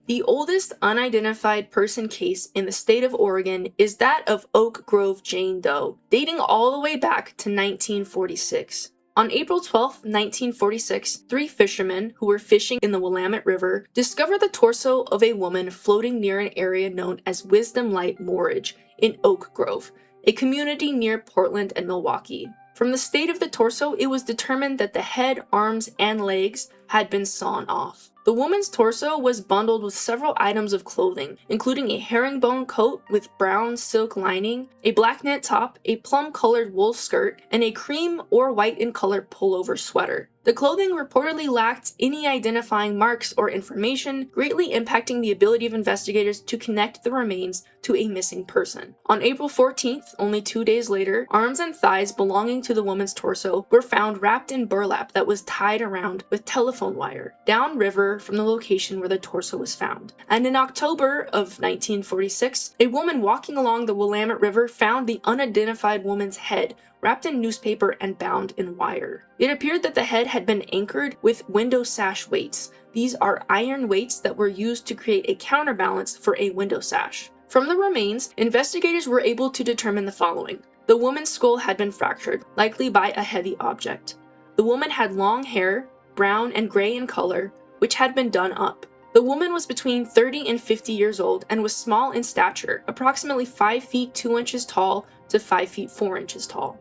The oldest unidentified person case in the state of Oregon is that of Oak Grove Jane Doe, dating all the way back to 1946. On April 12, 1946, 3 fishermen who were fishing in the Willamette River discovered the torso of a woman floating near an area known as Wisdom Light Moorage in Oak Grove, a community near Portland and Milwaukee. From the state of the torso, it was determined that the head, arms, and legs had been sawn off. The woman's torso was bundled with several items of clothing, including a herringbone coat with brown silk lining, a black knit top, a plum-colored wool skirt, and a cream or white in color pullover sweater. The clothing reportedly lacked any identifying marks or information, greatly impacting the ability of investigators to connect the remains to a missing person. On April 14th, only 2 days later, arms and thighs belonging to the woman's torso were found wrapped in burlap that was tied around with telephone wire, downriver from the location where the torso was found. And in October of 1946, a woman walking along the Willamette River found the unidentified woman's head wrapped in newspaper and bound in wire. It appeared that the head had been anchored with window sash weights. These are iron weights that were used to create a counterbalance for a window sash. From the remains, investigators were able to determine the following. The woman's skull had been fractured, likely by a heavy object. The woman had long hair, brown and gray in color, which had been done up. The woman was between 30 and 50 years old and was small in stature, approximately 5 feet 2 inches tall to 5 feet 4 inches tall.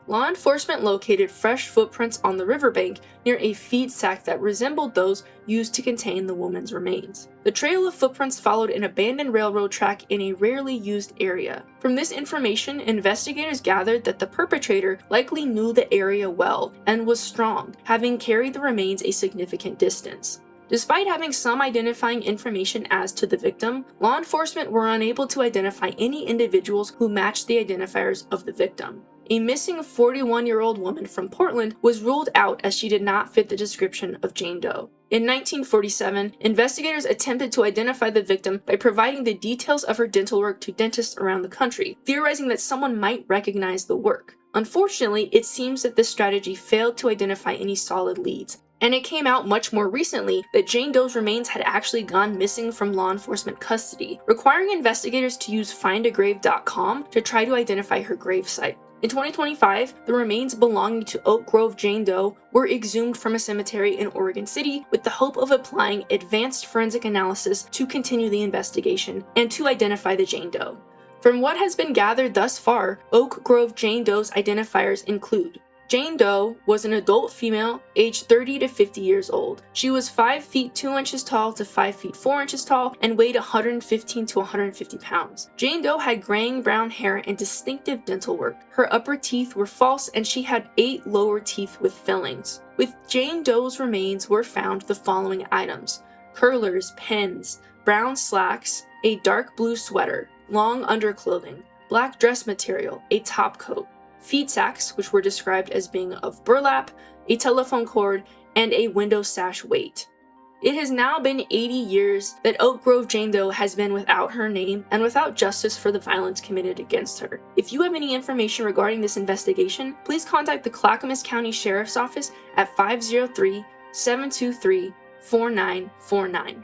Law enforcement located fresh footprints on the riverbank near a feed sack that resembled those used to contain the woman's remains. The trail of footprints followed an abandoned railroad track in a rarely used area. From this information, investigators gathered that the perpetrator likely knew the area well and was strong, having carried the remains a significant distance. Despite having some identifying information as to the victim, law enforcement were unable to identify any individuals who matched the identifiers of the victim. A missing 41-year-old woman from Portland was ruled out as she did not fit the description of Jane Doe. In 1947, investigators attempted to identify the victim by providing the details of her dental work to dentists around the country, theorizing that someone might recognize the work. Unfortunately, it seems that this strategy failed to identify any solid leads, and it came out much more recently that Jane Doe's remains had actually gone missing from law enforcement custody, requiring investigators to use findagrave.com to try to identify her gravesite. In 2025, the remains belonging to Oak Grove Jane Doe were exhumed from a cemetery in Oregon City with the hope of applying advanced forensic analysis to continue the investigation and to identify the Jane Doe. From what has been gathered thus far, Oak Grove Jane Doe's identifiers include: Jane Doe was an adult female, aged 30 to 50 years old. She was 5 feet 2 inches tall to 5 feet 4 inches tall and weighed 115 to 150 pounds. Jane Doe had graying brown hair and distinctive dental work. Her upper teeth were false and she had 8 lower teeth with fillings. With Jane Doe's remains were found the following items: curlers, pens, brown slacks, a dark blue sweater, long underclothing, black dress material, a top coat, feed sacks, which were described as being of burlap, a telephone cord, and a window sash weight. It has now been 80 years that Oak Grove Jane Doe has been without her name and without justice for the violence committed against her. If you have any information regarding this investigation, please contact the Clackamas County Sheriff's Office at 503-723-4949.